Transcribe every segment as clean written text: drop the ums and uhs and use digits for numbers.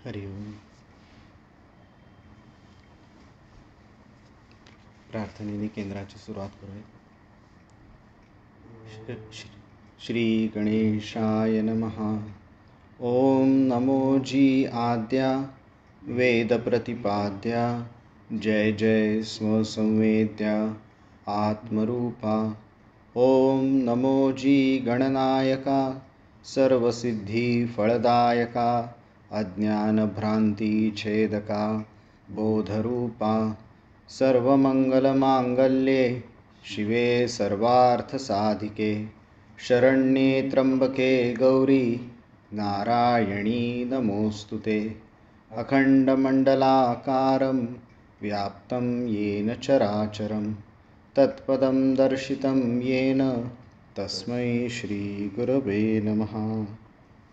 हरि ओम. प्रार्थनेने केंद्राची सुरुवात करूया. श्री गणेशाय नमः. ओम नमो जी आद्या वेद प्रतिपाद्या जय जय स्वसंवेद्या आत्मरूपा. ओम नमो जी गणनायका सर्वसिद्धि फलदायका अज्ञानभ्रांतिछेदका बोधरूपा. सर्वमंगलमांगल्ये शिवे सर्वार्थसाधिके शरण्ये त्र्यंबके गौरी नारायणी नमोस्तुते. अखंडमंडलाकारं व्याप्तं येन चराचरं तत्पदं दर्शितं येन तस्मै श्रीगुरवे नमः.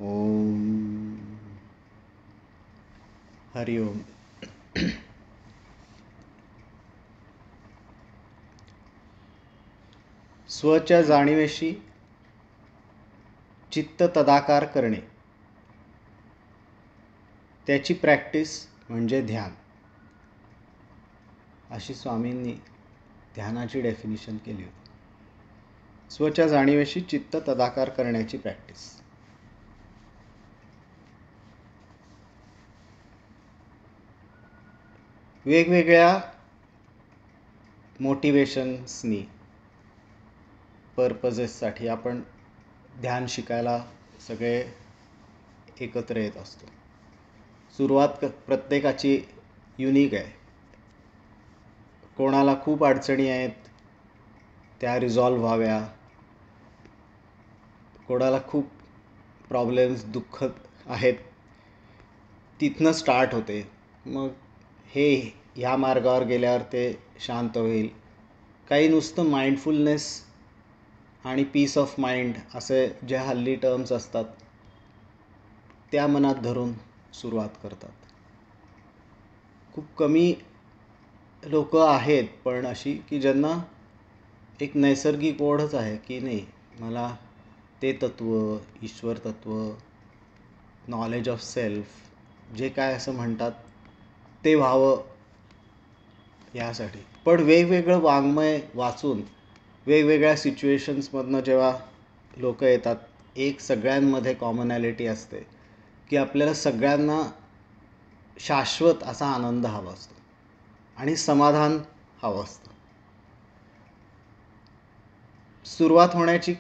ओम. हरि ओम. स्वच्या जाणीवेशी चित्त तदाकार करणे, त्याची प्रॅक्टिस म्हणजे ध्यान, अशी स्वामींनी ध्यानाची डेफिनिशन केली होती. स्वच्या जाणीवेशी चित्त तदाकार करण्याची प्रॅक्टिस. वेगवेगळ्या मोटिवेशन्सनी पर्पजेससाठी आपण ध्यान शिकायला सगळे एकत्र येत असतो. सुरुवात प्रत्येकाची युनिक आहे. कोणाला खूप अडचणी आहेत त्या रिझॉल्व्ह व्हाव्या, कोणाला खूप प्रॉब्लेम्स दुःख आहेत तिथनं स्टार्ट होते. मग हे ह्या मार्गावर गेल्यावर ते शांत होईल. काही नुसतं माइंडफुलनेस आणि पीस ऑफ माइंड असे जे हल्ली टर्म्स असतात त्या मनात धरून सुरुवात करतात. खूप कमी लोक आहेत पण अशी की ज्यांना एक नैसर्गिक ओढच आहे की नाही, मला ते तत्व, ईश्वर तत्व, नॉलेज ऑफ सेल्फ, जे काय असं म्हणतात ते व्हावं यासाठी. पण वेगवेगळं वाङ्मय वाचून वेगवेगळ्या सिच्युएशन्समधनं जेव्हा लोक येतात, एक सगळ्यांमध्ये कॉमनॅलिटी असते की आपल्याला सगळ्यांना शाश्वत असा आनंद हवा असतो आणि समाधान हवं असतं. सुरुवात होण्याची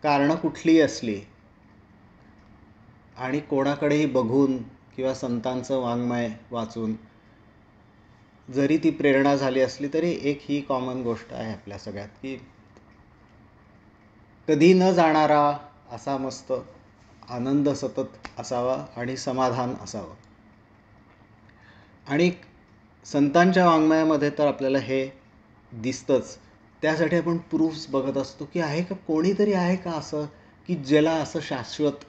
कारणं कुठलीही असली आणि कोणाकडेही बघून किंवा संतांचं वाङ्मय वाचून जरी ती प्रेरणा झाली असली तरी एक ही कॉमन गोष्ट आहे आपल्या सगळ्यात की कधी न जाणारा असा मस्त आनंद सतत असावा आणि समाधान असावं. आणि संतांच्या वाङ्मयामध्ये तर आपल्याला हे दिसतंच. त्यासाठी आपण प्रूफ्स बघत असतो की आहे का, कोणीतरी आहे का असं की ज्याला असं शाश्वत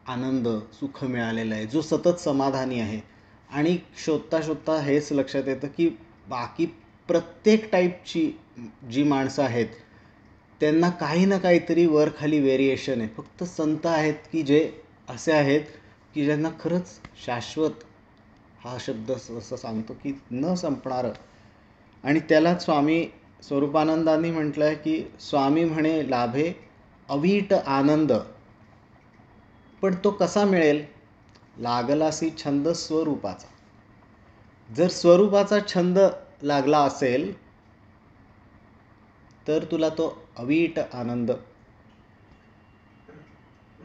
आनंद सुख मिळालेलं आहे, जो सतत समाधानी आहे. आणि शोधता शोधता हेच लक्षात येतं की बाकी प्रत्येक टाईपची जी माणसं आहेत त्यांना काही ना काहीतरी वर खाली व्हेरिएशन आहे. फक्त संत आहेत की जे असे आहेत की ज्यांना खरंच शाश्वत हा शब्द असं सांगतो की न संपणारं. आणि त्यालाच स्वामी स्वरूपानंदांनी म्हटलं आहे की स्वामी म्हणे लाभे अवीट आनंद, पण तो कसा मिळेल? लागलासी छंद स्वरूपाचा. जर स्वरूपाचा छंद लागला असेल तर तुला तो अवीट आनंद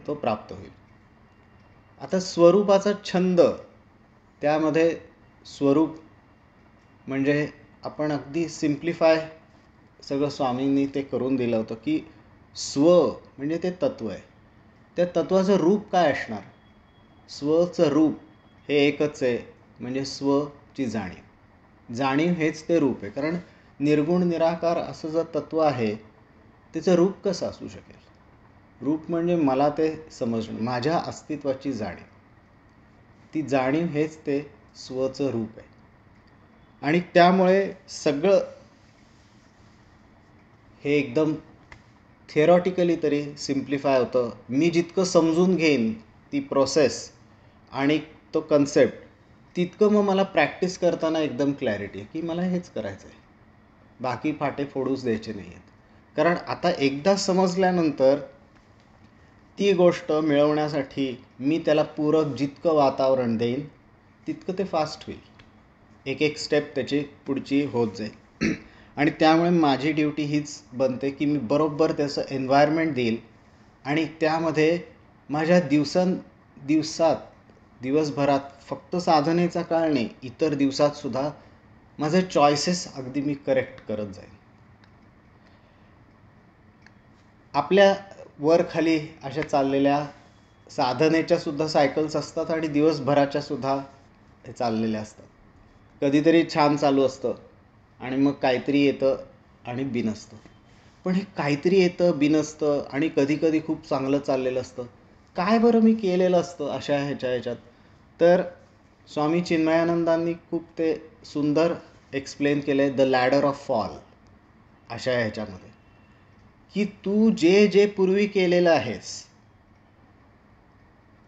तो प्राप्त होईल. आता स्वरूपाचा छंद, त्यामध्ये स्वरूप म्हणजे आपण अगदी सिम्प्लिफाय सगळं स्वामींनी ते करून दिलं होतं की स्व म्हणजे ते तत्व आहे. त्या तत्वाचं रूप काय असणार? स्वचं रूप हे एकच आहे, म्हणजे स्वची जाणीव. जाणीव हेच ते रूप आहे. कारण निर्गुण निराकार असं जर तत्व आहे त्याचं रूप कसं असू शकेल? रूप म्हणजे मला ते समजणं, माझ्या अस्तित्वाची जाणीव. ती जाणीव हेच ते स्वचं रूप आहे. आणि त्यामुळे सगळं हे एकदम थिअरॉटिकली तरी सिम्प्लिफाय होतं. मी जितकं समजून घेईन ती प्रोसेस आणि तो कन्सेप्ट, तितकं मग मला प्रॅक्टिस करताना एकदम क्लॅरिटी आहे की मला हेच करायचं आहे, बाकी फाटे फोडूच द्यायचे नाही आहेत. कारण आता एकदा समजल्यानंतर ती गोष्ट मिळवण्यासाठी मी त्याला पूरक जितकं वातावरण देईन तितकं ते फास्ट होईल, एक एक स्टेप त्याची पुढची होत जाईल. आणि त्यामुळे माझी ड्युटी हीच बनते की मी बरोबर त्याचं एन्व्हायरमेंट देईल आणि त्यामध्ये माझ्या दिवसभरात फक्त साधनेचा काळ नाही, इतर दिवसातसुद्धा माझे चॉईसेस अगदी मी करेक्ट करत जाईन. आपल्या वर खाली अशा चाललेल्या साधनेच्या सुद्धा सायकल्स असतात आणि दिवसभराच्या सुद्धा हे चाललेल्या असतात. कधीतरी छान चालू असतं आणि मग काहीतरी येतं आणि बिनसतं. पण हे काहीतरी येतं बिनसतं आणि कधी कधी खूप चांगलं चाललेलं असतं. काय बरं मी केलेलं असतं अशा ह्याच्यात? तर स्वामी चिन्मयानंदांनी खूप ते सुंदर एक्सप्लेन केलं आहे, द लॅडर ऑफ फॉल, अशा ह्याच्यामध्ये, की तू जे जे पूर्वी केलेलं आहेस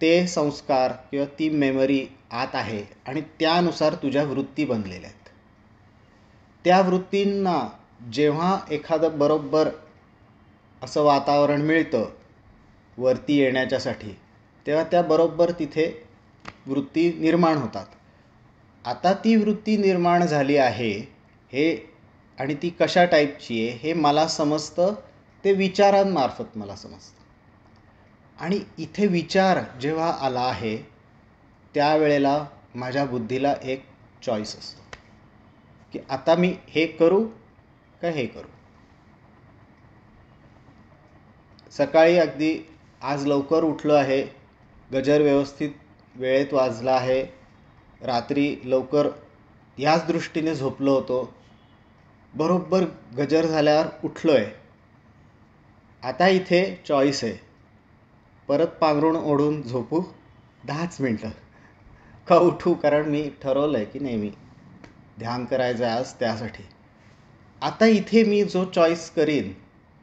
ते संस्कार किंवा ती मेमरी आत आहे आणि त्यानुसार तुझ्या वृत्ती बनलेल्या आहेत. त्या वृत्तींना जेव्हा एखादं बरोबर असं वातावरण मिळतं वरती येण्याच्यासाठी, तेव्हा त्या बरोबर तिथे वृत्ती निर्माण होतात. आता ती वृत्ती निर्माण झाली आहे हे, आणि ती कशा टाईपची आहे हे मला समजतं, ते विचारांमार्फत मला समजतं. आणि इथे विचार जेव्हा आला आहे त्यावेळेला माझ्या बुद्धीला एक चॉईस असतो की आता मी हे करू का हे करू. सकाळी अगदी आज लवकर उठलो आहे, गजर व्यवस्थित वेळेत वाजला आहे, रात्री लवकर याच दृष्टीने झोपलो होतो, बरोबर गजर झाल्यावर उठलो आहे. आता इथे चॉईस आहे, परत पांघरूण ओढून झोपू 10च मिनटं का उठू, कारण मी ठरवलं आहे की नाही मी ध्यान करायचं आहे आज त्यासाठी. आता इथे मी जो चॉईस करीन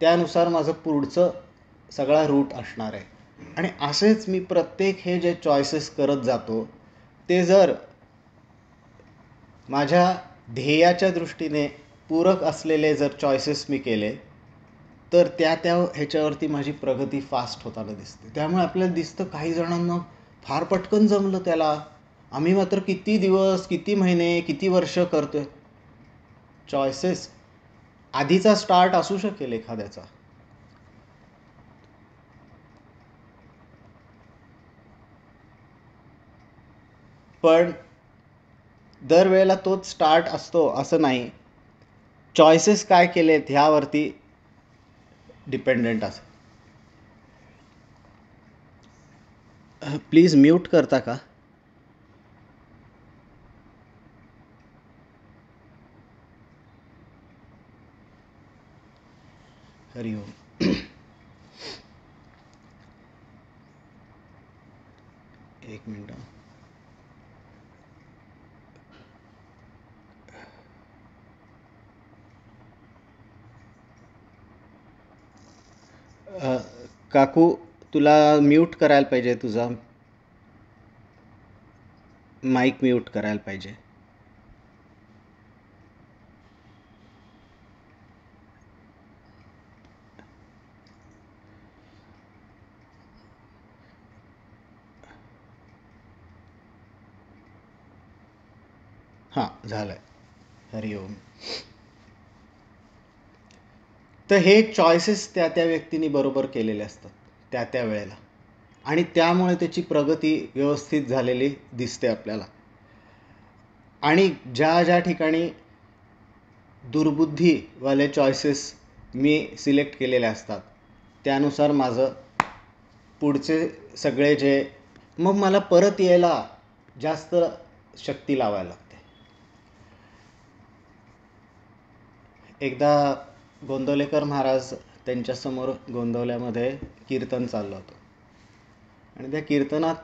त्यानुसार माझं पुढचं सगळा रूट असणार आहे. आणि असेच मी प्रत्येक हे जे चॉईसेस करत जातो ते जर माझ्या ध्येयाच्या दृष्टीने पूरक असलेले जर चॉईसेस मी केले तर त्या ह्याच्यावरती माझी प्रगती फास्ट होताना दिसते. त्यामुळे आपल्याला दिसतं काही जणांना फार पटकन जमलं त्याला, आम्ही मात्र किती दिवस, किती महिने, किती वर्ष करतोय. चॉईसेस आधीचा स्टार्ट असू शकेल एखाद्याचा, पण दरवेळेला तोच स्टार्ट असतो असं नाही. चॉईसेस काय केलेत ह्यावरती डिपेंडेंट असं. प्लीज म्यूट करता का? हरिओम. एक मिनट. काकू तुला म्यूट करायला पाहिजे, तुझा माईक म्यूट करायला पाहिजे. हां झालं आहे. हरिओम. तर हे चॉईसेस त्या त्या व्यक्तीने बरोबर केलेले असतात त्या त्या वेळेला, आणि त्यामुळे त्याची प्रगती व्यवस्थित झालेली दिसते आपल्याला. आणि ज्या ज्या ठिकाणी दुर्बुद्धीवाले चॉईसेस मी सिलेक्ट केलेले असतात त्यानुसार माझं पुढचे सगळे जे, मग मला परत यायला जास्त शक्ती लावायला लागते. एकदा गोंदवलेकर महाराज त्यांच्यासमोर गोंदवल्यामध्ये कीर्तन चाललं होतं आणि त्या कीर्तनात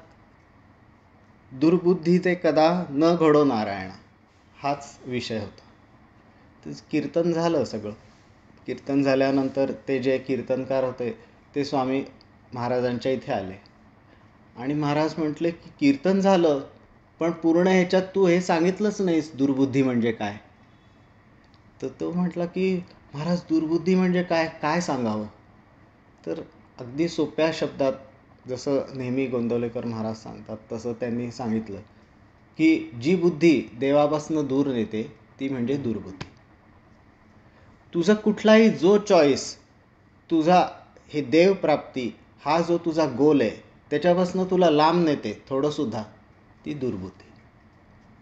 दुर्बुद्धीचे कदा न घडो नारायणा हाच विषय होता. तर कीर्तन झालं सगळं. कीर्तन झाल्यानंतर ते जे कीर्तनकार होते ते स्वामी महाराजांच्या इथे आले आणि महाराज म्हटले की कीर्तन झालं पण पूर्ण ह्याच्यात तू हे सांगितलंच नाहीस दुर्बुद्धी म्हणजे काय. तर तो म्हटला की महाराज दुर्बुद्धी म्हणजे काय, काय सांगावं. तर अगदी सोप्या शब्दात जसं नेहमी गोंदवलेकर महाराज सांगतात तसं त्यांनी सांगितलं की जी बुद्धी देवापासून दूर नेते ती म्हणजे दुर्बुद्धी. तुझा कुठलाही जो चॉईस, तुझा हे देवप्राप्ती हा जो तुझा गोल आहे त्याच्यापासून तुला लांब नेते थोडंसुद्धा, ती दुर्बुद्धी.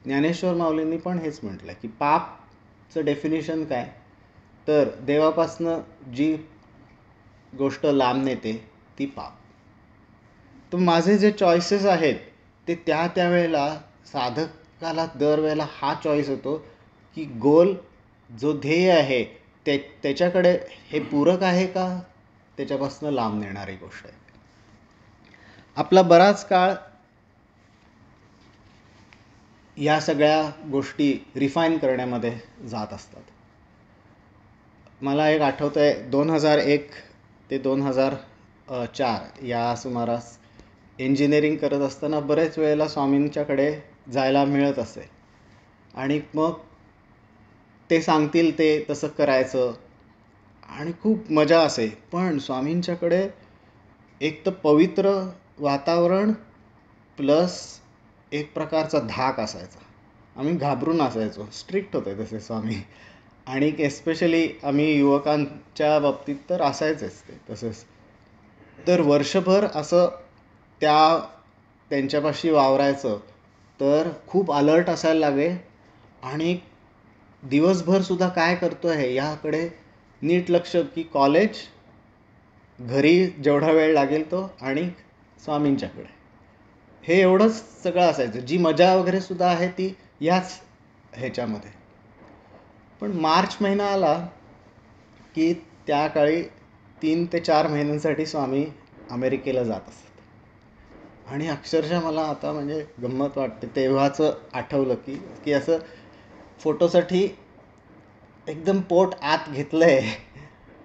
ज्ञानेश्वर माऊलींनी पण हेच म्हटलं की पापचं डेफिनेशन काय, तर देवापासनं जी गोष्ट लांब नेते ती पाप. तर माझे जे चॉईसेस आहेत ते त्या वेळेला साधकाला दरवेळेला हा चॉईस होतो की गोल जो ध्येय आहे त्याच्याकडे हे पूरक आहे का, त्याच्यापासून लांब नेणारी गोष्ट आहे. आपला बराच काळ या सगळ्या गोष्टी रिफाईन करण्यामध्ये जात असतात. मला एक आठवतं आहे 2001 ते 2004 या सुमारास इंजिनिअरिंग करत असताना बरेच वेळेला स्वामींच्याकडे जायला मिळत असे आणि मग ते सांगतील ते तसं करायचं आणि खूप मजा असे. पण स्वामींच्याकडे एक तर पवित्र वातावरण प्लस एक प्रकारचा धाक असायचा. आम्ही घाबरून असायचो, स्ट्रिक्ट होते तसे स्वामी. आणि एस्पेशली आम्ही युवकांच्या बाबतीत तर असायचेच ते तसेच. तर वर्षभर असं त्यांच्यापाशी वावरायचं तर खूप अलर्ट असायला लागे आणि दिवसभरसुद्धा काय करतो आहे याकडे नीट लक्ष, की कॉलेज, घरी जेवढा वेळ लागेल तो आणि स्वामींच्याकडे, हे एवढंच सगळं असायचं. जी मजा वगैरे सुद्धा आहे ती याच ह्याच्यामध्ये. पण मार्च महिना आला की त्या काळी 3 ते 4 महिन्यांसाठी स्वामी अमेरिकेला जात असत आणि अक्षरशः मला आता म्हणजे गंमत वाटते तेव्हाचं आठवलं की असं फोटोसाठी एकदम पोट आत घेतलंय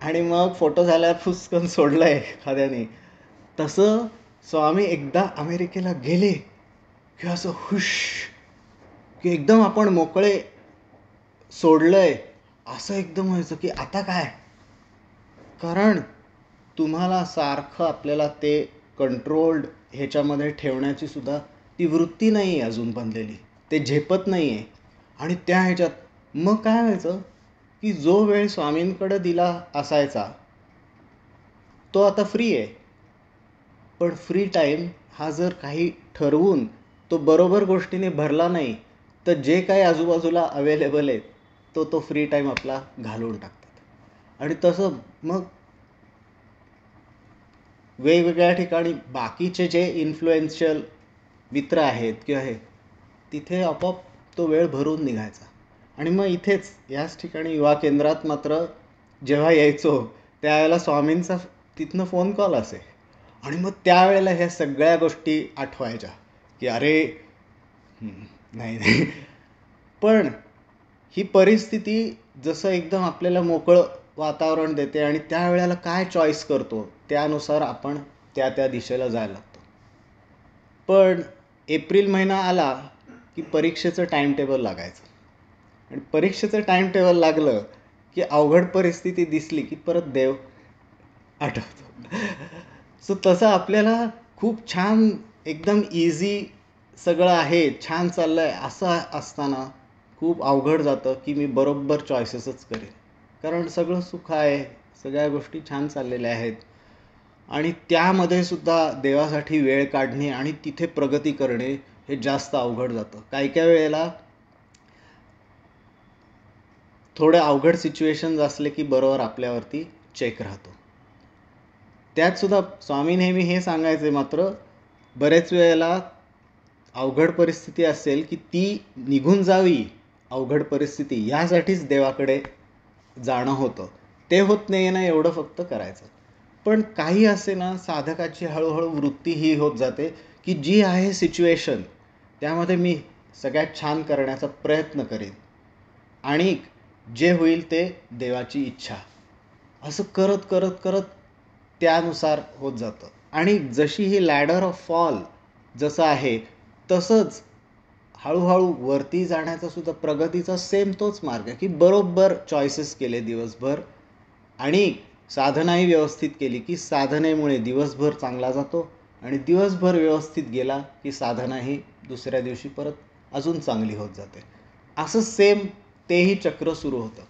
आणि मग फोटो झाल्यावर फुसकन सोडलंय एखाद्याने. तसं स्वामी एकदा अमेरिकेला गेले की असं हुश, की एकदम आपण मोकळे सोडलंय असं एकदम व्हायचं की आता काय. कारण तुम्हाला सारखं आपल्याला ते कंट्रोल्ड ह्याच्यामध्ये ठेवण्याची सुद्धा ती वृत्ती नाही आहे अजून बनलेली, ते झेपत नाही आहे. आणि त्या ह्याच्यात मग काय व्हायचं की जो वेळ स्वामींकडे दिला असायचा तो आता फ्री आहे. पण फ्री टाईम हा जर काही ठरवून तो बरोबर गोष्टीने भरला नाही तर जे काही आजूबाजूला अवेलेबल आहे तो फ्री टाईम आपला घालवून टाकतात. आणि तसं मग वेगवेगळ्या ठिकाणी बाकीचे जे इन्फ्लुएन्शियल मित्र आहेत किंवा हे, तिथे आपोआप तो वेळ भरून निघायचा. आणि मग इथेच याच ठिकाणी युवा केंद्रात मात्र जेव्हा यायचो त्यावेळेला स्वामींचा तिथनं फोन कॉल असे आणि मग त्यावेळेला ह्या सगळ्या गोष्टी आठवायच्या की अरे नाही नाही. पण ही परिस्थिती जसं एकदम आपल्याला मोकळं वातावरण देते आणि त्यावेळेला काय चॉईस करतो त्यानुसार आपण त्या दिशेला जायला लागतो. पण एप्रिल महिना आला की परीक्षेचं टाइम टेबल लागायचं आणि परीक्षेचं टाइम टेबल लागलं की अवघड परिस्थिती दिसली की परत देव आठवतो. सो तसं आपल्याला खूप छान एकदम इझी सगळं आहे, छान चाललं आहे असं असताना खूप अवघड जातं की मी बरोबर चॉईसेसच करेन. कारण सगळं सुख आहे, सगळ्या गोष्टी छान चाललेल्या आहेत आणि त्यामध्ये सुद्धा देवासाठी वेळ काढणे आणि तिथे प्रगती करणे हे जास्त अवघड जातं. काही वेळेला थोडे अवघड सिच्युएशन्स असले की बरोबर आपल्यावरती चेक राहतो. त्यात सुद्धा स्वामी नेहमी हे सांगायचे, मात्र बरेच वेळेला अवघड परिस्थिती असेल की ती निघून जावी, अवघड परिस्थिती यासाठीच देवाकडे जाणं होतं. ते होत नाही ना एवढं फक्त करायचं. पण काही असे ना साधकाची हळूहळू वृत्ती ही होत जाते की जी आहे सिच्युएशन त्यामध्ये मी सगळ्यात छान करण्याचा प्रयत्न करेन आणि जे होईल ते देवाची इच्छा, असं करत करत करत त्यानुसार होत जातं. आणि जशी ही लॅडर ऑफ फॉल जसं आहे तसंच हळूहळू वरती जाण्याचा सुद्धा प्रगतीचा सेम तोच मार्ग आहे की बरोबर चॉईसेस केले दिवसभर आणि साधनाही व्यवस्थित केली की साधनेमुळे दिवसभर चांगला जातो आणि दिवसभर व्यवस्थित गेला की साधनाही दुसऱ्या दिवशी परत अजून चांगली होत जाते. असं सेम तेही चक्र सुरू होतं.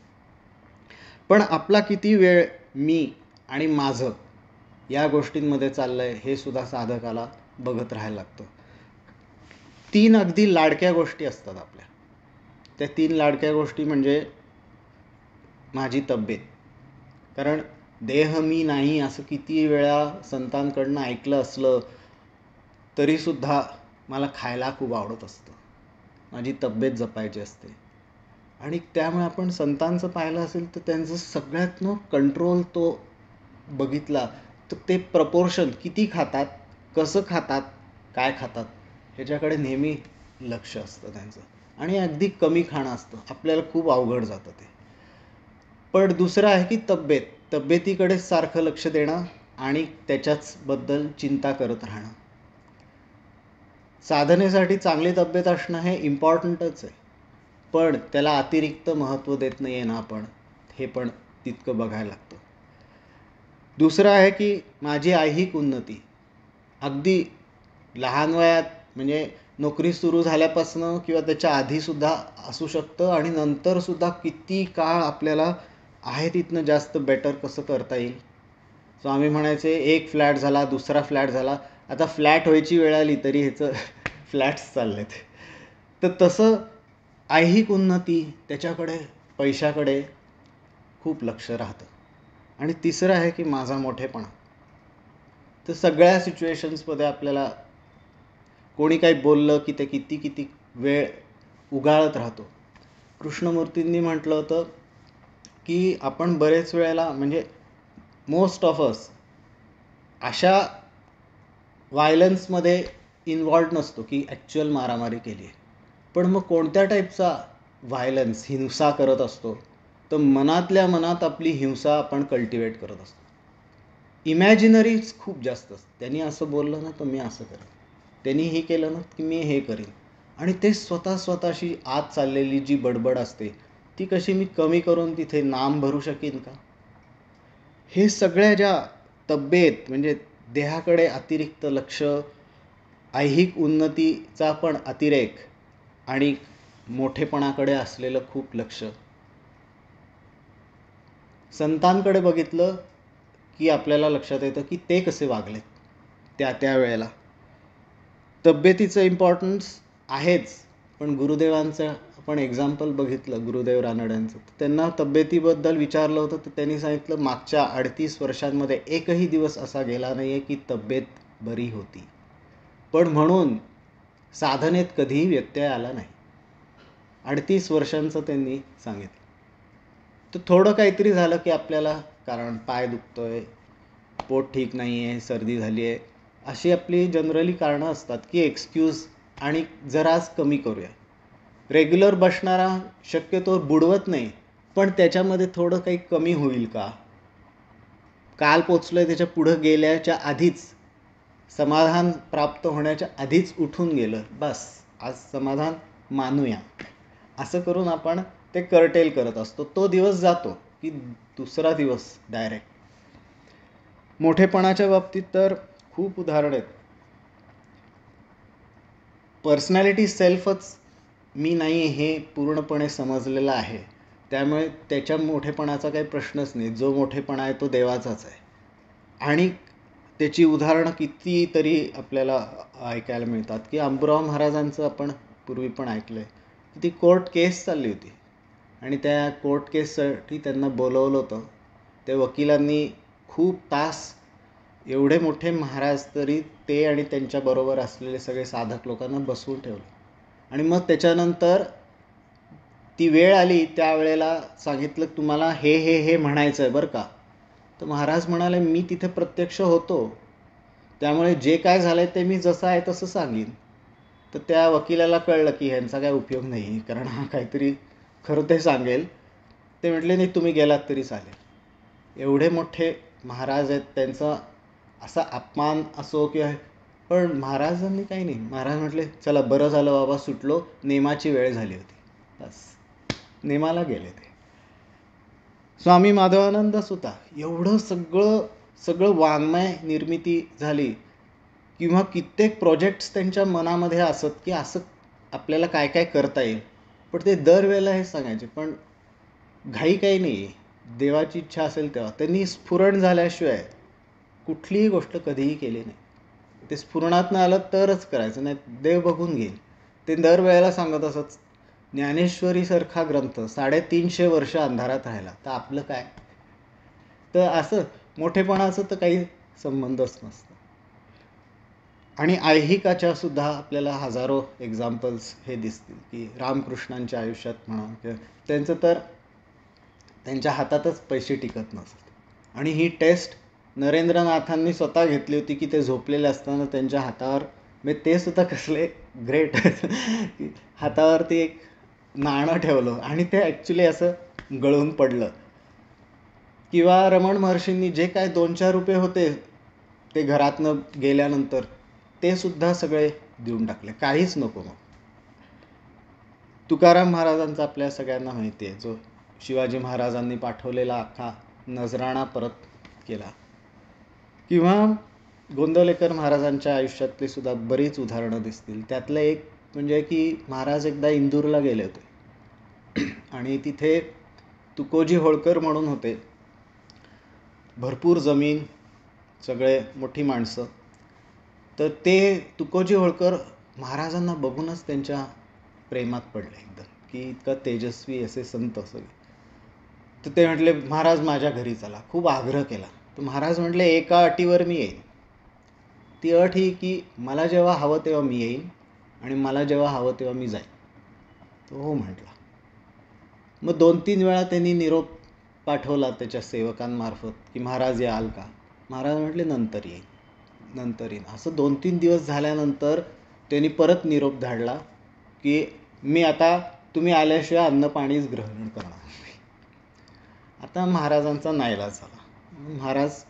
पण आपला किती वेळ मी आणि माझं या गोष्टींमध्ये चाललं आहे हे सुद्धा साधकाला बघत राहायला लागतं. 3 अगदी लाडक्या गोष्टी असतात आपल्या. त्या 3 लाडक्या गोष्टी म्हणजे माझी तब्येत. कारण देह मी नाही असं किती वेळा संतांकडनं ऐकलं असलं तरीसुद्धा मला खायला खूप आवडत असतं. माझी तब्येत जपायची असते. आणि त्यामुळे आपण संतांचं पाहिलं असेल तर त्यांचं सगळ्यात कंट्रोल तो बघितला तर ते प्रपोर्शन किती खातात, कसं खातात, काय खातात ह्याच्याकडे नेहमी लक्ष असतं त्यांचं. आणि अगदी कमी खाणं असतं. आपल्याला खूप अवघड जातं ते. पण दुसरं आहे की तब्येतीकडेच सारखं लक्ष देणं आणि त्याच्याच बद्दल चिंता करत राहणं. साधनेसाठी चांगली तब्येत असणं हे इम्पॉर्टंटच आहे. पण त्याला अतिरिक्त महत्त्व देत नाही आहे ना आपण, हे पण तितकं बघायला लागतं. दुसरं आहे की माझी ऐहिक उन्नती. अगदी लहान वयात म्हणजे नोकरी सुरू झाल्यापासनं किंवा त्याच्या आधीसुद्धा असू शकतं आणि नंतरसुद्धा किती काळ आपल्याला आहे तिथनं जास्त बेटर कसं करता येईल. सो आम्ही म्हणायचे एक फ्लॅट झाला, दुसरा फ्लॅट झाला, आता फ्लॅट व्हायची वेळ आली तरी ह्याचं फ्लॅट्स चाललेत. तर तसं ऐहिक उन्नती त्याच्याकडे पैशाकडे खूप लक्ष राहतं. आणि तिसरं आहे की माझा मोठेपणा. तर सगळ्या सिच्युएशन्समध्ये आपल्याला कोणी काही बोललं की ते किती किती वेळ उगाळत राहतो. कृष्णमूर्तींनी म्हटलं होतं की आपण बरेच वेळेला म्हणजे मोस्ट ऑफ अस अशा व्हायलन्समध्ये इन्व्हॉल्ड नसतो की ॲक्च्युअल मारामारी केली आहे. पण मग कोणत्या टाईपचा व्हायलन्स, हिंसा करत असतो तर मनातल्या मनात आपली हिंसा आपण कल्टिवेट करत असतो. इमॅजिनरीज खूप जास्त असतं. त्यांनी असं बोललं ना तर मी असं करेन, त्यांनी हे केलं ना की मी हे करीन. आणि ते स्वतःशी आत चाललेली जी बडबड असते ती कशी मी कमी करून तिथे नाम भरू शकीन का. हे सगळ्या ज्या तब्येत म्हणजे देहाकडे अतिरिक्त लक्ष, ऐहिक उन्नतीचा पण अतिरेक आणि मोठेपणाकडे असलेलं खूप लक्ष, संतांकडे बघितलं की आपल्याला लक्षात येतं की ते कसे वागलेत त्या वेळेला. तब्येतीचं इम्पॉर्टन्स आहेच, पण गुरुदेवांचं आपण एक्झाम्पल बघितलं गुरुदेव रानड्यांचं, त्यांना तब्येतीबद्दल विचारलं होतं तर त्यांनी सांगितलं मागच्या 38 वर्षांमध्ये एकही दिवस असा गेला नाही आहे की तब्येत बरी होती. पण म्हणून साधनेत कधीही व्यत्यय आला नाही. 38 वर्षांचं त्यांनी सांगितलं. तर थोडं काहीतरी झालं की आपल्याला कारण पाय दुखतोय, पोट ठीक नाही आहे, सर्दी झाली आहे, अशी आपली जनरली कारणं असतात की एक्सक्यूज आणि जराच कमी करूया. रेग्युलर बसणारा शक्यतो बुडवत नाही, पण त्याच्यामध्ये थोडं काही कमी होईल का, काल पोचलोय त्याच्या पुढं गेल्याच्या आधीच, समाधान प्राप्त होण्याच्या आधीच उठून गेलं, बस आज समाधान मानूया, असं करून आपण ते कर्टेल करत असतो. तो दिवस जातो की दुसरा दिवस डायरेक्ट. मोठेपणाच्या बाबतीत तर खूप उदाहरण आहेत. पर्सनॅलिटी सेल्फच मी नाही हे पूर्णपणे समजलेलं आहे, त्यामुळे त्याच्या मोठेपणाचा काही प्रश्नच नाही. जो मोठेपणा आहे तो देवाचाच आहे. आणि त्याची उदाहरणं कितीतरी आपल्याला ऐकायला मिळतात की अंबुराव महाराजांचं आपण पूर्वी पण ऐकलं आहे. ती कोर्ट केस चालली होती आणि त्या कोर्ट केससाठी त्यांना बोलवलं होतं. त्या वकिलांनी खूप तास, एवढे मोठे महाराज तरी ते आणि त्यांच्याबरोबर असलेले सगळे साधक लोकांना बसवून ठेवलं. आणि मग त्याच्यानंतर ती वेळ आली, त्यावेळेला सांगितलं तुम्हाला हे हे हे म्हणायचं आहे बरं का. तर महाराज म्हणाले मी तिथे प्रत्यक्ष होतो, त्यामुळे जे काय झालं आहे ते मी जसं आहे तसं सांगीन. तर त्या वकिलाला कळलं की ह्यांचा काय उपयोग नाही, कारण हा काहीतरी खरं ते सांगेल. ते म्हटले नाही तुम्ही गेलात तरी चालेल. एवढे मोठे महाराज आहेत, त्यांचा असा अपमान असो किंवा पण महाराजांनी काही नाही. महाराज म्हटले चला बरं झालं बाबा सुटलो, नेमाची वेळ झाली होती. बस नेमाला गेले ते. स्वामी माधवानंद सुद्धा एवढं सगळं सगळं वाङ्मय निर्मिती झाली, किंवा कित्येक प्रोजेक्ट्स त्यांच्या मनामध्ये असत की असं आपल्याला काय काय करता येईल, पण ते दरवेळेला हे सांगायचे. पण घाई काही नाही, देवाची इच्छा असेल तेव्हा. त्यांनी स्फुरण झाल्याशिवाय कुठलीही गोष्ट कधीही केली नाही. ते स्फुरणात आलं तरच करायचं, नाही देव बघून घेईल. ते दरवेळेला सांगत असत. ज्ञानेश्वरीसारखा ग्रंथ 350 वर्ष अंधारात राहिला, तर आपलं काय? तर असं मोठेपणाचं तर काही संबंधच नसतं. आणि ऐहिकाच्या सुद्धा आपल्याला हजारो एक्झाम्पल्स हे दिसतील, की रामकृष्णांच्या आयुष्यात म्हणा, किंवा त्यांचं तर त्यांच्या हातातच पैसे टिकत नसत. आणि ही टेस्ट नरेंद्रनाथांनी स्वतः घेतली होती, की ते झोपलेले असताना त्यांच्या हातावर, म्हणजे ते सुद्धा कसले ग्रेट हातावरती एक नाणं ठेवलं आणि ते ॲक्च्युली असं गळून पडलं. किंवा रमण महर्षींनी जे काय 2-4 रुपये होते ते घरातनं गेल्यानंतर ते सुद्धा सगळे देऊन टाकले, काहीच नको. मग तुकाराम महाराजांचा आपल्या सगळ्यांना माहिती आहे, जो शिवाजी महाराजांनी पाठवलेला अख्खा नजराणा परत केला. किंवा गोंदवलेकर महाराजांच्या आयुष्यातली सुद्धा बरीच उदाहरणं दिसतील. त्यातलं एक म्हणजे की महाराज एकदा इंदूरला गेले होते आणि तिथे तुकोजी होळकर म्हणून होते, भरपूर जमीन, सगळे मोठी माणसं. तर ते तुकोजी होळकर महाराजांना बघूनच त्यांच्या प्रेमात पडले एकदम, की इतका तेजस्वी असे संत सगळे. तर ते म्हटले महाराज माझ्या घरी चला, खूप आग्रह केला. तर महाराज म्हटले एका अटीवर मी येईन. ती अट ही की मला जेव्हा हवं तेव्हा मी येईन आणि मला जेव्हा हवं तेव्हा मी जाईन. तो हो म्हटला. मग 2-3 वेळा त्यांनी निरोप पाठवला त्याच्या सेवकांमार्फत, की महाराज याल का? महाराज म्हटले नंतर येईन, नंतर येईन. असं 2-3 दिवस झाल्यानंतर त्यांनी परत निरोप धाडला, की मी आता तुम्ही आल्याशिवाय अन्न पाणीच ग्रहण करणार. आता महाराजांचा नाईलाज झाला. महाराज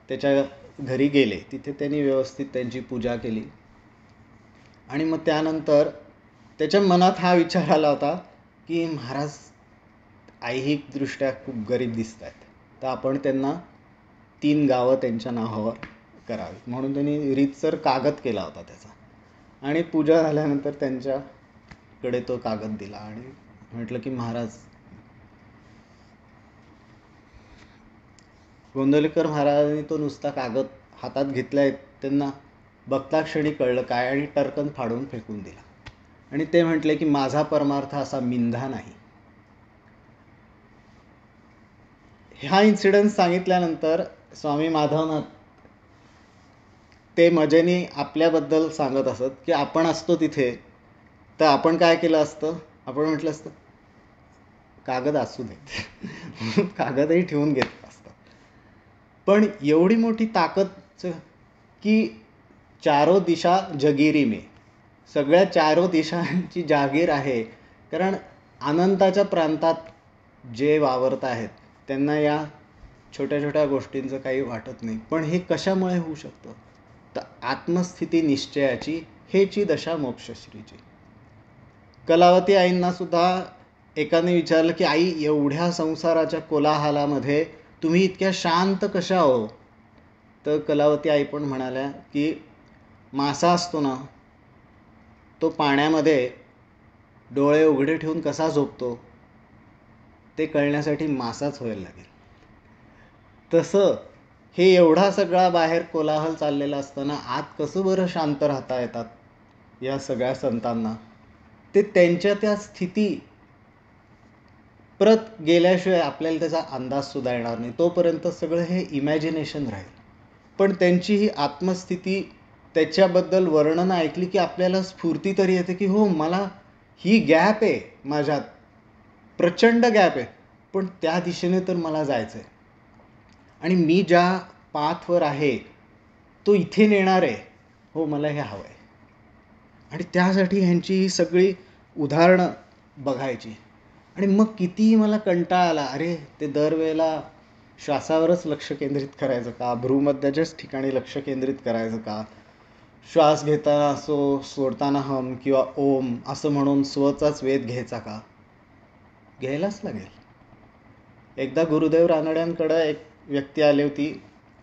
त्याच्या घरी गेले. तिथे त्यांनी व्यवस्थित त्यांची पूजा केली. आणि मग त्यानंतर त्याच्या मनात हा विचार आला होता, की महाराज ऐहिकदृष्ट्या खूप गरीब दिसत आहेत, तर आपण त्यांना 3 गावं त्यांच्या नावावर करावी. म्हणून त्यांनी रीतसर कागद केला होता त्याचा. आणि पूजा झाल्यानंतर त्यांच्याकडे तो कागद दिला आणि म्हटलं की महाराज. गोंदवलेकर महाराजांनी तो नुसता कागद हातात घेतलाय, त्यांना बघता क्षणी कळलं काय, आणि टरकन फाडून फेकून दिला. आणि ते म्हटले की माझा परमार्थ असा मिंधा नाही. हा इन्सिडन्स सांगितल्यानंतर स्वामी माधवनाथ ते मजेने आपल्याबद्दल सांगत असत, की आपण असतो तिथे तर आपण काय केलं असतं. आपण म्हटलं असतं कागद असू देत कागदही ठेवून घेतलं असतं. पण एवढी मोठी ताकद की चारो दिशा जगिरी में, सगळ्या 4 दिशांची जागीर आहे. कारण अनंताच्या प्रांतात जे वावरत आहेत त्यांना या छोट्या छोट्या गोष्टींचं काही वाटत नाही. पण हे कशामुळे होऊ शकतं? तर आत्मस्थिती निश्चयाची हेची दशा मोक्षश्रीची. कलावती आईंना सुद्धा एकाने विचारलं की आई एवढ्या संसाराच्या कोलाहलामध्ये तुम्ही इतक्या शांत कशा हो? तर कलावती आई पण म्हणाल्या की मासा असतो ना, तो पाण्यामध्ये डोळे उघडे ठेवून कसा झोपतो ते कळण्यासाठी मासाच व्हायला लागेल. तसं हे एवढा सगळा बाहेर कोलाहल चाललेला असताना आत कसं बरं शांत राहता येतात या सगळ्या संतांना? ते त्यांच्या त्या स्थिती परत गेल्याशिवाय आपल्याला त्याचा अंदाज सुद्धा येणार नाही. तोपर्यंत सगळं हे इमॅजिनेशन राहील. पण त्यांची ही आत्मस्थिती, त्याच्याबद्दल वर्णनं ऐकली की आपल्याला स्फूर्ती तरी येते की हो, मला ही गॅप आहे माझ्यात, प्रचंड गॅप आहे, पण त्या दिशेने तर मला जायचं आहे. आणि मी ज्या पाथवर आहे तो इथे नेणार आहे. हो, मला हे हवं आहे. आणि त्यासाठी ह्यांची ही सगळी उदाहरणं बघायची. आणि मग कितीही मला कंटाळा आला, अरे ते दरवेळेला श्वासावरच लक्ष केंद्रित करायचं का? भ्रूमध्याच्याच ठिकाणी लक्ष केंद्रित करायचं का? श्वास घेताना असो, सोडताना हम किंवा ओम असं म्हणून स्वचाच वेध घ्यायचा का? घ्यायलाच लागेल. एकदा गुरुदेव रानड्यांकडं एक व्यक्ती आली होती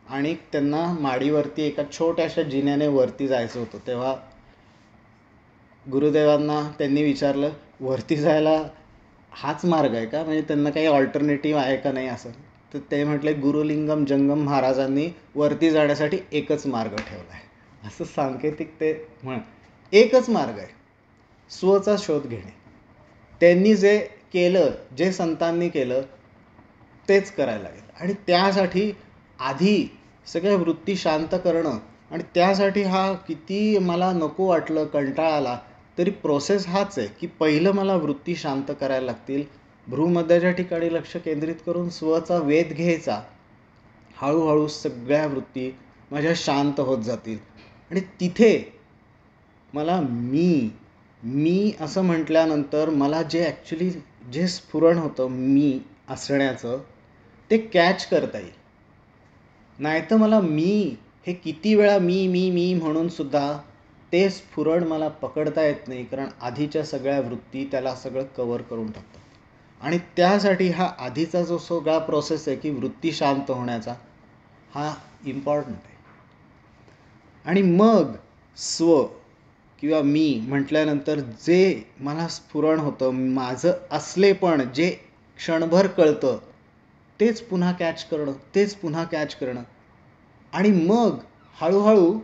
आणि त्यांना माडीवरती एका छोट्याशा जिन्याने वरती जायचं होतं. तेव्हा गुरुदेवांना त्यांनी विचारलं, वरती जायला हाच मार्ग आहे का? म्हणजे त्यांना काही ऑल्टरनेटिव्ह आहे का नाही असं. तर ते म्हटले, गुरुलिंगम जंगम महाराजांनी वरती जाण्यासाठी एकच मार्ग ठेवला आहे. असं सांकेतिक ते एकच मार्ग आहे, स्वचा शोध घेणे. त्यांनी जे केलं, जे संतांनी केलं तेच करायला लागेल. आणि त्यासाठी आधी सगळ्या वृत्ती शांत करणं, आणि त्यासाठी हा किती मला नको वाटलं, कंटाळा आला, तरी प्रोसेस हाच आहे की पहिलं मला वृत्ती शांत करायला लागतील. भ्रूमध्याच्या ठिकाणी लक्ष केंद्रित करून स्वचा वेध घ्यायचा. हळूहळू सगळ्या वृत्ती माझ्या शांत होत जातील. आणि तिथे मला मी असं म्हटल्यानंतर मला जे ॲक्च्युली जे स्फुरण होतं मी असण्याचं, ते कॅच करता येईल. नाहीतर मला हे किती वेळा मी म्हणून सुद्धा ते स्फुरण मला पकडता येत नाही, कारण आधीच्या सगळ्या वृत्ती त्याला सगळं कवर करून टाकतात. आणि त्यासाठी हा आधीचा जो सगळा प्रोसेस आहे की वृत्ती शांत होण्याचा, हा इम्पॉर्टंट आहे. आणि मग स्व किंवा मी म्हटल्यानंतर जे मला स्फुरण होतं, माझं असलेपण जे क्षणभर कळतं, तेच पुन्हा कॅच करणं. आणि मग हळूहळू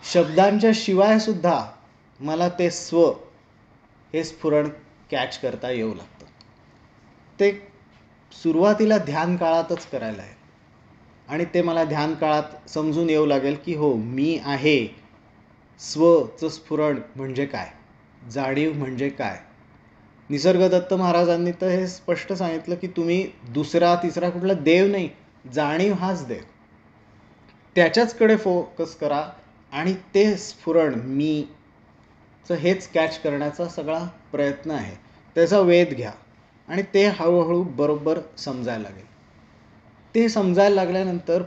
शब्दांच्या शिवाय सुद्धा मला ते स्व हे स्फुरण कॅच करता येऊ लागतं. ते सुरुवातीला ध्यान काळातच करायला आहे. आणि ते मला ध्यान काळात समजून येऊ लागेल की हो, मी आहे. स्वचं स्फुरण म्हणजे काय, जाणीव म्हणजे काय. निसर्गदत्त महाराजांनी तर हे स्पष्ट सांगितलं की तुम्ही दुसरा तिसरा कुठला देव नाही, जाणीव हाच देव. त्याच्याचकडे फोकस करा आणि ते स्फुरण मीचं हेच कॅच करण्याचा सगळा प्रयत्न आहे. त्याचा वेध घ्या आणि ते हळूहळू बरोबर समजायला लागेल. ते समजायला लागल्यानंतर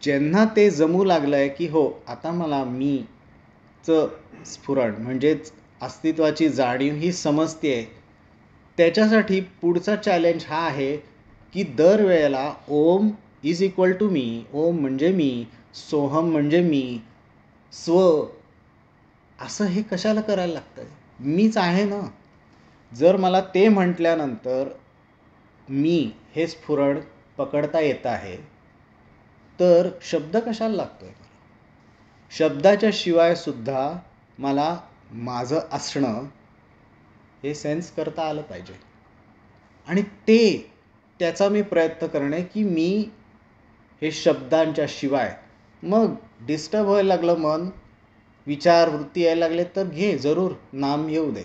ज्यांना ते जमू लागलं आहे की हो, आता मला मीचं स्फुरण म्हणजेच अस्तित्वाची जाणीव ही समजते आहे, त्याच्यासाठी पुढचा चॅलेंज हा आहे की दरवेळेला ओम इज इक्वल टू मी, ओम म्हणजे मी, सोहम म्हणजे मी, स्व असं हे कशाला करायला लागतं? मीच आहे ना. जर मला ते म्हटल्यानंतर मी हे स्फुरण पकडता येत आहे, तर शब्द कशाला लागतोय? शब्दाच्या शिवाय सुद्धा मला माझं असणं हे सेन्स करता आलं पाहिजे. आणि त्याचा मी प्रयत्न करणे की मी हे शब्दांच्या शिवाय, मग डिस्टर्ब व्हायला लागलं मन, विचार वृत्ती यायला लागले, तर घे जरूर, नाम येऊ दे,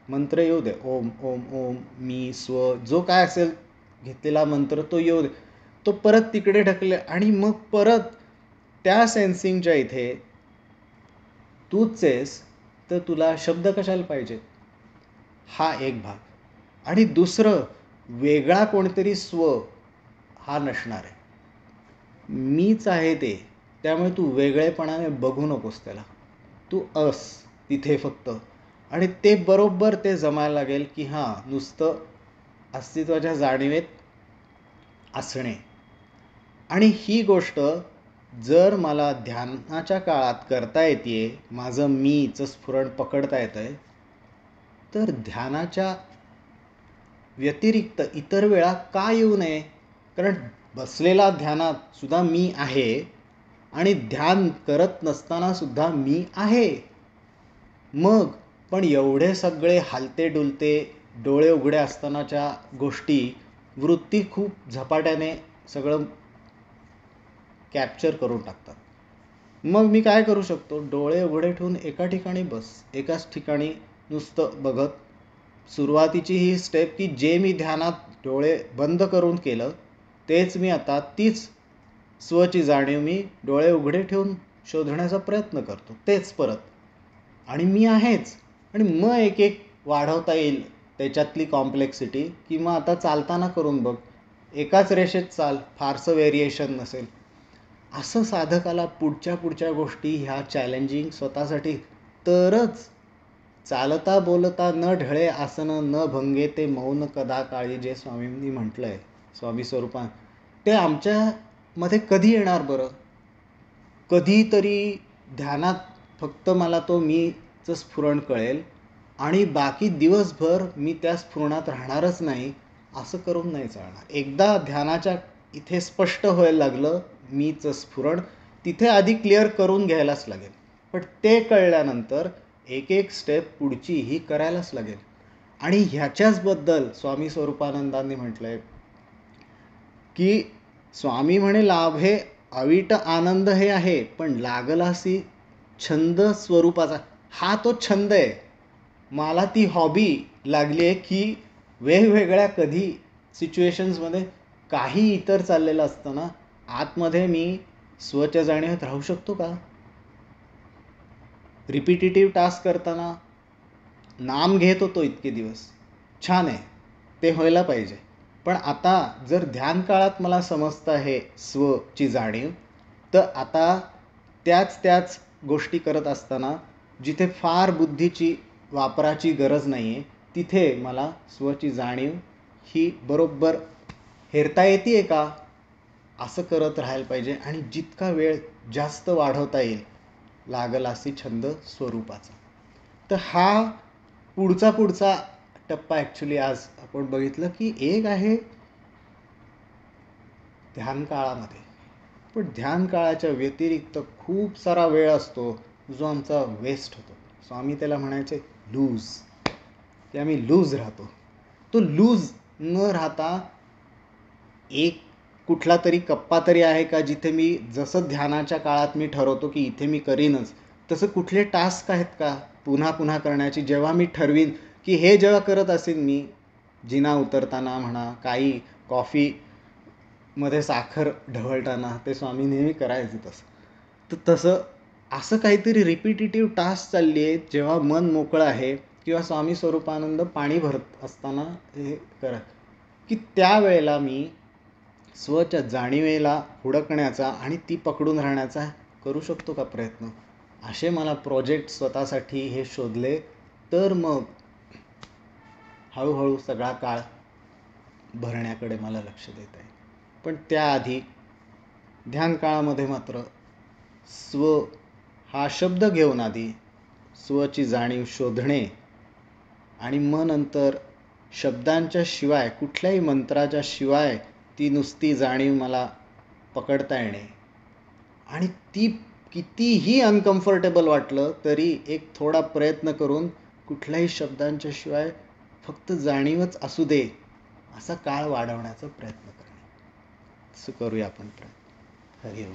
मंत्र येऊ दे, ओम ओम ओम, मी स्व, जो काय असेल घेतलेला मंत्र तो येऊ दे. तो परत तिकडे ढकले आणि मग परत त्या सेन्सिंगच्या इथे तूच आहेस, तर तुला शब्द कशाला पाहिजे? हा एक भाग. आणि दुसरं, वेगळा कोणतरी स्व हा नसणार आहे. मीच आहे ते. त्यामुळे तू वेगळेपणाने बघू नकोस त्याला, तू तिथे फक्त. आणि ते बरोबर ते जमायला लागेल की हां, नुसतं अस्तित्वाच्या जाणीवेत असणे. आणि ही गोष्ट जर मला ध्यानाच्या काळात करता येते, माझं मीचं स्फुरण पकडता येतं आहे, तर ध्यानाच्या व्यतिरिक्त इतर वेळा का येऊ नये? कारण बसलेला ध्यानात सुद्धा मी आहे आणि ध्यान करत नसताना सुद्धा मी आहे. मग पण एवढे सगळे हालते डुलते डोळे उघडे असतानाच्या गोष्टी वृत्ती खूप झपाट्याने सगळं कॅप्चर करून टाकतात. मग मी काय करू शकतो? डोळे उघडे ठेवून एका ठिकाणी बस, एकाच ठिकाणी नुसतं बघत. सुरुवातीची ही स्टेप की जे मी ध्यानात डोळे बंद करून केलं, तेच मी आता तीच स्वची जाणीव मी डोळे उघडे ठेवून शोधण्याचा प्रयत्न करतो, तेच परत. आणि मी आहेच. आणि मग एक एक वाढवता येईल त्याच्यातली कॉम्प्लेक्सिटी, की मग आता चालताना करून बघ, एकाच रेषेत चाल, फारसं व्हेरिएशन नसेल. असं साधकाला पुढच्या गोष्टी ह्या चॅलेंजिंग स्वतःसाठी, तरच चालता बोलता न ढळे आसन न भंगे ते मौन कदा काळी, जे स्वामींनी म्हटलंय स्वामी स्वरूपात, ते आमच्यामध्ये कधी येणार बरं? कधीतरी ध्यानात फक्त मला तो मीचं स्फुरण कळेल आणि बाकी दिवसभर मी त्या स्फुरणात राहणारच नाही, असं करून नाही चालणार. एकदा ध्यानाच्या इथे स्पष्ट व्हायला लागलं मीचं स्फुरण, तिथे आधी क्लिअर करून घ्यायलाच लागेल. पण ते कळल्यानंतर एक एक स्टेप पुढची ही करायलाच लागेल. आणि ह्याच्याचबद्दल स्वामी स्वरूपानंदांनी म्हटलंय की स्वामी म्हणे लाभे अविट आनंद हे आहे, पण लागलासी छंद स्वरूपाचा. हा तो छंद आहे. मला ती हॉबी लागली आहे की वेगवेगळ्या कधी सिच्युएशन्समध्ये काही इतर चाललेलं असताना आतमध्ये मी स्वच्या जाणीवेत राहू शकतो का? रिपिटेटिव्ह टास्क करताना नाम घेत होतो इतके दिवस, छान आहे, ते व्हायला पाहिजे. पण आता जर ध्यान काळात मला समजतं आहे स्वची जाणीव, तर आता त्याच गोष्टी करत असताना जिथे फार बुद्धीची वापराची गरज नाही आहे, तिथे मला स्वची जाणीव ही बरोबर हेरता येते का, असं करत राहायला पाहिजे. आणि जितका वेळ जास्त वाढवता येईल लागलासी छंद स्वरूपाचा. तर हा पुढचा टप्पा ॲक्च्युली आज आपण बघितलं की एक आहे ध्यान काळामध्ये. पण ध्यान काळाच्या व्यतिरिक्त खूप सारा वेळ असतो जो आमचा वेस्ट होतो. स्वामी त्याला म्हणायचे लूज, की आम्ही लूज राहतो. तो लूज न राहता एक कुठला तरी कप्पा तरी आहे का जिथे मी जसं ध्यानाच्या काळात मी ठरवतो की इथे मी करीनच, तसं कुठले टास्क आहेत का पुन्हा पुन्हा करण्याची, जेव्हा मी ठरवीन की हे जेव्हा करत असेल मी जिना उतरताना म्हणा, काही कॉफीमध्ये साखर ढवळताना, ते स्वामी नेहमी करायचे तसं. तर तसं असं काहीतरी रिपिटेटिव्ह टास्क चालली आहे जेव्हा मन मोकळं आहे, किंवा स्वामी स्वरूपानंद पाणी भरत असताना हे करा, की त्यावेळेला मी स्वच्या जाणीवेला हुडकण्याचा आणि ती पकडून राहण्याचा करू शकतो का प्रयत्न. असे मला प्रोजेक्ट स्वतःसाठी हे शोधले, तर मग हळूहळू सगळा काळ भरण्याकडे मला लक्ष देत आहे. पण त्याआधी ध्यान काळामध्ये मात्र स्व हा शब्द घेऊन आधी स्वची जाणीव शोधणे, आणि मग नंतर शब्दांच्या शिवाय, कुठल्याही मंत्राच्या शिवाय ती नुसती जाणीव मला पकडता येणे. आणि ती कितीही अनकम्फर्टेबल वाटलं तरी एक थोडा प्रयत्न करून कुठल्याही शब्दांच्या शिवाय फक्त जाणीवच असू दे असा काळ वाढवण्याचा प्रयत्न करणे. असं करूया आपण प्रयत्न. हरिओम.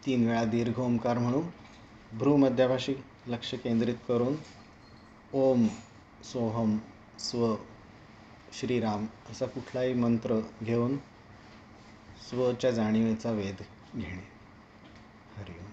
3 वेळा दीर्घ ओंकार म्हणू. भ्रूमध्यापाशी लक्ष केंद्रित करून ओम, सोहम, स्व, श्रीराम असा कुठलाही मंत्र घेऊन स्वच्या जाणीवेचा वेध घेणे. हरिओम.